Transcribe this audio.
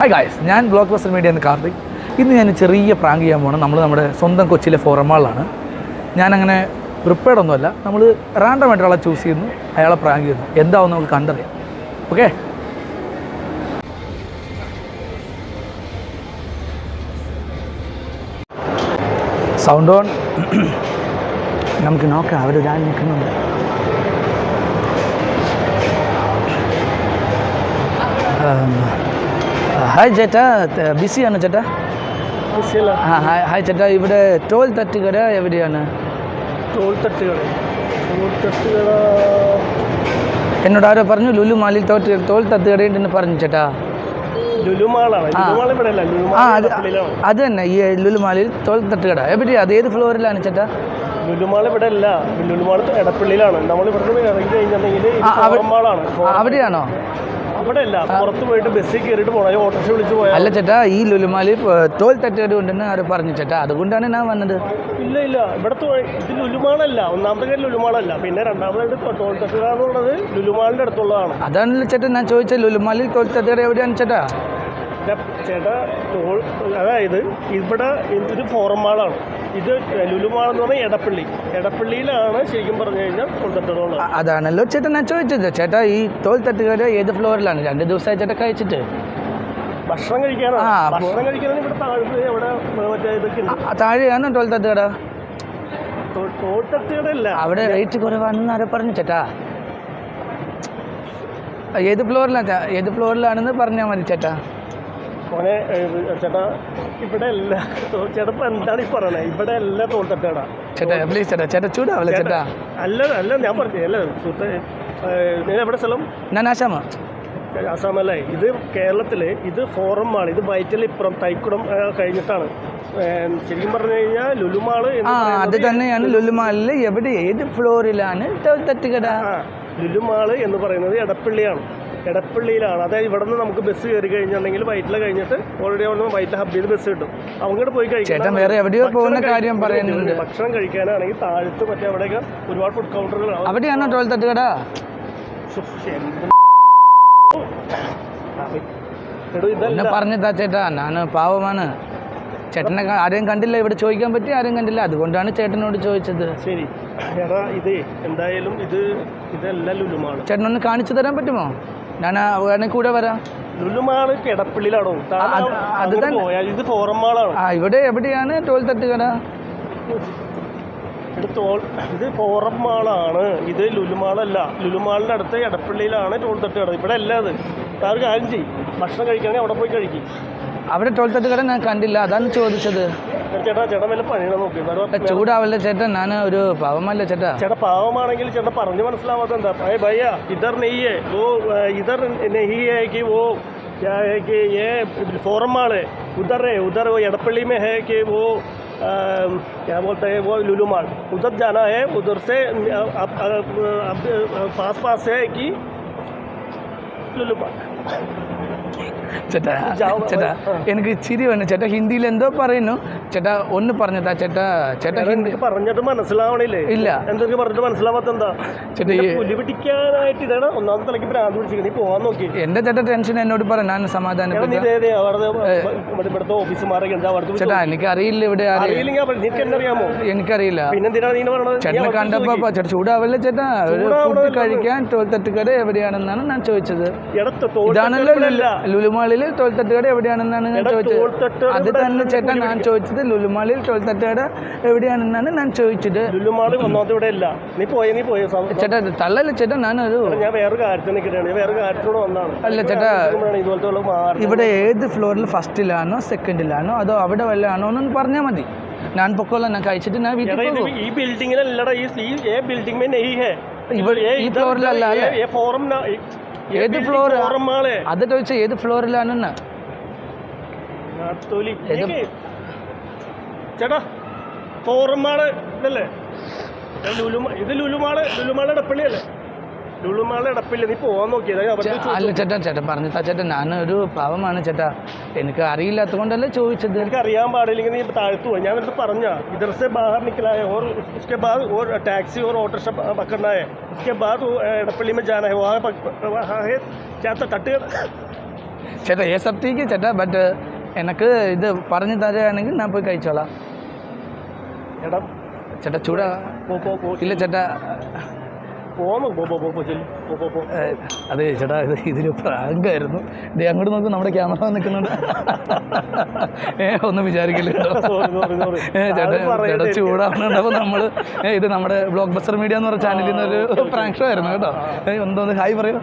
Hi guys, ഞാൻ block buster media എന്ന കാർത്തിക്. ഇന്ന് ഞാൻ ചെറിയ പ്രാങ്ക് ചെയ്യാൻ പോകണം. നമ്മുടെ സ്വന്തം കൊച്ചിയിലെ ഫോറമാളിലാണ്. ഞാനങ്ങനെ പ്രിപ്പയർഡ് ഒന്നുമല്ല, നമ്മൾ റാൻഡമായിട്ട് ഒരാളെ ചൂസ് ചെയ്യുന്നു, അയാളെ പ്രാങ്ക് ചെയ്യുന്നു. എന്താവും നമുക്ക് കണ്ടറിയാം. Okay, sound on. നമുക്ക് നോക്കാം, അവരൊരാൾ നിൽക്കുന്നുണ്ട്. ഹായ് ചേട്ടാ, ബിസിയാണോ ചേട്ടാ? ഹായ് ചേട്ടാ, ഇവിടെ ടോൾ തട്ടുകട എവിടെയാണ്? ടോൾ തട്ടുകട എന്നോട് ആരോ പറഞ്ഞു ലുലു മാളിൽ ടോൾ തട്ടുകടയുണ്ടെന്ന് പറഞ്ഞു ചേട്ടാ. അത് തന്നെ, ഈ ലുലു മാളിൽ ടോൾ തട്ടുകട എവിടെയാ? അത് ഏത് ഫ്ലോറിലാണ് ചേട്ടാ? ലുലുമാൾ ഇവിടെ അല്ല, ലുലുമാൾ എടപ്പള്ളിയിലാണ്. നമ്മൾ ഇവിടെ ഇറങ്ങി കഴിഞ്ഞിട്ടുണ്ടെങ്കിൽ അവിടെയാണോ? അവിടെ അല്ല, പുറത്ത് പോയിട്ട് ബസ്സിൽ കയറിയിട്ട് പോകണം, ഓട്ടോറിക്ഷ വിളിച്ച് പോയാൽ. അല്ല ചേട്ടാ, ഈ ലുലുമാലിൽ ടോൾ തട്ടുകട ഉണ്ടെന്ന് ആരോ പറഞ്ഞു ചേട്ടാ, അതുകൊണ്ടാണ് ഞാൻ വന്നത്. ഇല്ല, ഇവിടുത്തെ ഇത് ലുലുമാളല്ല. ഒന്നാമത്തെ കാര്യം ലുലുമാളല്ല, പിന്നെ രണ്ടാമതായിട്ട് ടോൾ തട്ടുകട എന്നുള്ളത് ലുലുമാളിൻ്റെ അടുത്തുള്ളതാണ്. അതാണല്ലോ ചേട്ടാ ഞാൻ ചോദിച്ചത്, ലുലുമാലിൽ ടോൾ തട്ടുകട എവിടെയാണ് ചേട്ടാ? ചേട്ടാ ടോൾ, അതായത് ഇവിടെ ഇതൊരു ഫോറം മാളാണ്. ഇത് ലുലുമാൾ എന്ന് പറഞ്ഞാൽ എടപ്പള്ളിയിലാണ് ശരിക്കും പറഞ്ഞു കഴിഞ്ഞാൽ ടോൾ തട്ടുകട. അതാണല്ലോ ചേട്ടാ ഞാൻ ചോദിച്ചത്. ചേട്ടാ ഈ ടോൾ തട്ടുകട ഏത് ഫ്ലോറിലാണ്? 2 ദിവസമായി ചേട്ടാ കഴിച്ചിട്ട്. ഭക്ഷണം കഴിക്കാനാണ് ഇവിടെ താഴെ, അവിടെ മറ്റേ ഇതൊക്കെ താഴെയാണ് ടോൾ തട്ടുകട. ടോൾ തട്ടുകട അല്ല, അവിടെ റേറ്റ് കുറവാണെന്ന് ആരോ പറഞ്ഞു ചേട്ടാ. ഏത് ഫ്ലോറിലാണെന്ന് പറഞ്ഞാൽ മതി ചേട്ടാ. മോനെ ചേട്ടാ, ഇവിടെ അല്ല. ചേട്ടാ എന്താണ് ഈ പറയണേ? ഇവിടെ അല്ല ടോൾ തട്ടുകട ചേട്ടാ. പ്ലീസ് ചേട്ടാ, ചേട്ടാ ചൂടാവല്ലേ ചേട്ടാ. അല്ല ഞാൻ പറഞ്ഞു അല്ല സുഹൃത്തെ, നിങ്ങൾ എവിടെ സ്ഥലം? ഞാൻ ആസാമല്ലേ? ഇത് കേരളത്തിൽ ഇത് ഫോറം മാൾ, ഇത് വൈറ്റിൽ ഇപ്പുറം തൈക്കുടം കഴിഞ്ഞിട്ടാണ്. ശരിക്കും പറഞ്ഞു കഴിഞ്ഞാൽ ലുലുമാള് അത് തന്നെയാണ്. ലുലുമാളിൽ എവിടെ ഏത് ഫ്ലോറിലാണ് ടോൾ തട്ടുകട? ലുലുമാള് എന്ന് പറയുന്നത് എടപ്പള്ളിയിലാണ്. അതായത് ഇവിടെ നിന്ന് നമുക്ക് ബസ് കയറി കഴിഞ്ഞിട്ടുണ്ടെങ്കിൽ വൈറ്റില കഴിഞ്ഞിട്ട് ഓൾറെഡി അവിടെ നിന്ന് വൈറ്റില ഹബ്ബിൽ ബസ് കിട്ടും. അങ്ങോട്ട് പോയി കഴിക്കാം. വേറെ എവിടെയോ പോകുന്ന കാര്യം പറയുന്നുണ്ട്. ഭക്ഷണം കഴിക്കാനാണെങ്കിൽ താഴത്ത് മറ്റേ അവിടെയൊക്കെ ഒരുപാട് ഫുഡ് കൗണ്ടറുകൾ. അവിടെയാണോ ടോൾ തട്ടുകട? ഇതല്ല പറഞ്ഞതാ ചേട്ടാ, ഞാൻ പാവമാണ്. ചേട്ടനെ ആരെയും കണ്ടില്ല, ഇവിടെ ചോദിക്കാൻ പറ്റി ആരെയും കണ്ടില്ല, അതുകൊണ്ടാണ് ചേട്ടനോട് ചോദിച്ചത്. ശരി ചേട്ടാ, ഇത് എന്തായാലും ഇതല്ല ലുലുമാൾ. ചേട്ടനൊന്ന് കാണിച്ചു തരാൻ പറ്റുമോ? ഞാൻ വേണമെങ്കിൽ കൂടെ വരാം. ലുലുമാൾ എടപ്പള്ളിയിലാണോ? അത് തന്നെ, ഇത് ഫോറം മാളാണ്. ഇവിടെ എവിടെയാണ് ടോൾ തട്ടുകട? ഇത് ഫോറം മാളാണ്, ഇത് ലുലുമാളല്ല. ലുലുമാളിൻ്റെ അടുത്ത് എടപ്പള്ളിയിലാണ് ടോൾ തട്ടുകട. ഇവിടെ അല്ല. അത് താറ് കാര്യം ചെയ്യും, ഭക്ഷണം കഴിക്കുകയാണെങ്കിൽ അവിടെ പോയി കഴിക്കും. അവിടെ ടോൾ തട്ടുകട ഞാൻ കണ്ടില്ല, അതാണ് ചോദിച്ചത്. ചേട്ടാ വല്ല പണിയാ നോക്കി. ചൂടാവല്ലേ ചേട്ടാ, ഞാൻ ഒരു പാവമല്ല ചേട്ടാ. ചേട്ടാ പാവമാണെങ്കിൽ ചേട്ടാ പറഞ്ഞു മനസ്സിലാവാത്ത എന്താ? ഭയ്യ ഇധർ നെയ്യേ വോ, ഇധർ നെഹി ഹൈ കി വോ क्या है कि ये फोरम माल है, उधर वो एडपल्ली में है कि वो क्या बोलते हैं वो लुलु माल, उधर जाना है. उधर से पास है कि लुलु माल. ചേട്ടാ എനിക്ക് ചിരി വന്നു ചേട്ടാ. ഹിന്ദിയിൽ എന്തോ പറയുന്നു ചേട്ടാ, ഒന്ന് പറഞ്ഞതാ ചേട്ടാ. ചേട്ടാ ഹിന്ദി പറഞ്ഞിട്ട് മനസ്സിലാവണില്ലേ? ഇല്ല. എന്തൊക്കെ പറഞ്ഞിട്ട് മനസ്സിലാവാത്ത എന്താ? ചേട്ടാ പുലി പിടിക്കാനായിട്ട് ഇതാണ് ഒന്നാമത്തെ തലയ്ക്ക് ഭ്രാന്ത് പിടിച്ചിരിക്കുന്നത്. നീ പോകാൻ നോക്കി. എന്റെ ചേട്ടാ ടെൻഷൻ എന്നോട് പറ, ഞാൻ സമാധാനം. ഇവിടുത്തെ ഓഫീസുമാരൊക്കെ എന്താ ചേട്ടാ? എനിക്ക് അറിയില്ല, ഇവിടെ അറിയാമോ? എനിക്കറിയില്ല. പിന്നെന്തിനാണ് നീ പറഞ്ഞത്? ചേട്ടനെ കണ്ടപ്പോ ചേട്ടാ ചൂടാവല്ലേ ചേട്ടാ? ഫുഡ് കഴിക്കാൻ ടോൾ തട്ടുകട എവിടെയാണെന്നാണ് ഞാൻ ചോദിച്ചത്. ഇതാണല്ലോ ലുലുമാളിൽ ടോൾ തട്ടുകട എവിടെയാണെന്നാണ് ഞാൻ ചോദിച്ചത്. അത് തന്നെ ചേട്ടാ ഞാൻ ചോദിച്ചത്, ലുലുമാളിൽ ടോൾ തട്ടുകട എവിടെയാണെന്നാണ് ഞാൻ ചോദിച്ചത്. ലുലുമാൾ ഒന്നാമത്തെ ഇവിടെ അല്ല. നീ പോയ ചേട്ടാ തള്ളല്ലേ ചേട്ടാ. ഞാൻ വേറെ കാര്യത്തിനോട് വന്നാണ്. അല്ല ചേട്ടാ, ഇവിടെ ഏത് ഫ്ലോറിൽ ഫസ്റ്റിലാണോ സെക്കൻഡിലാണോ അതോ അവിടെ വല്ലതാണോ എന്നൊന്ന് പറഞ്ഞാൽ മതി. ഞാൻ പൊക്കോളാം, ഞാൻ കഴിച്ചിട്ട് ഞാൻ വീട്ടിൽ പോകും. ഈ ബിൽഡിങ്ങിലല്ലടാ, ഈ ഫ്ലോറിലല്ല. ഏത് ഫ്ലോർ? അത് ചോദിച്ചാൽ ഏത് ഫ്ലോറിലാണെന്ന്. ചേട്ടാ ഫോറം മാള് ഇതല്ലേ? ഇത് ലുലുമാള് എടപ്പള്ളി അല്ലേ? ലുലുമാള് എടപ്പള്ളി. നീ പോകാൻ നോക്കിയത്? അല്ല ചേട്ടൻ പറഞ്ഞു ചേട്ടാ, ഞാനൊരു പാവമാണ് ചേട്ടാ, എനിക്ക് അറിയില്ലാത്ത കൊണ്ടല്ലേ ചോദിച്ചത്. എനിക്ക് അറിയാൻ പാടില്ലെങ്കിൽ നീ താഴ്ത്തു പോയി. ഞാൻ എന്നിട്ട് പറഞ്ഞ इधर से बाहर निकला है और उसके बाद और टैक्सी और ऑटो रिक्शा पकड़ना है. उसके बाद एडपल्ली में जाना है. वहाँ है क्या था तट ചേട്ടാ ये सब ठीक है ചേട്ടാ ബട്ട് എനിക്ക് ഇത് പറഞ്ഞു തരുകയാണെങ്കിൽ ഞാൻ പോയി കഴിച്ചോളാം എടാ ചേട്ടാ ചൂടാ ഇല്ല ചേട്ടാ പോന്നു പോ ചെല്ലു പോ അതെ ചേട്ടാ ഇതൊരു പ്രാങ്കായിരുന്നു ഇത് അങ്ങോട്ട് നോക്കും നമ്മുടെ ക്യാമറ നിൽക്കുന്നുണ്ട് ഒന്നും വിചാരിക്കില്ല ചേട്ടാ ചൂടാവുന്നുണ്ട് അപ്പോൾ നമ്മൾ ഇത് നമ്മുടെ ബ്ലോക്ക് ബസ്റ്റർ മീഡിയ എന്ന് പറഞ്ഞ ചാനലിൽ നിന്നൊരു പ്രാങ്ക് ഷോ ആയിരുന്നു കേട്ടോ എന്തോന്ന് ഹായ് പറയൂ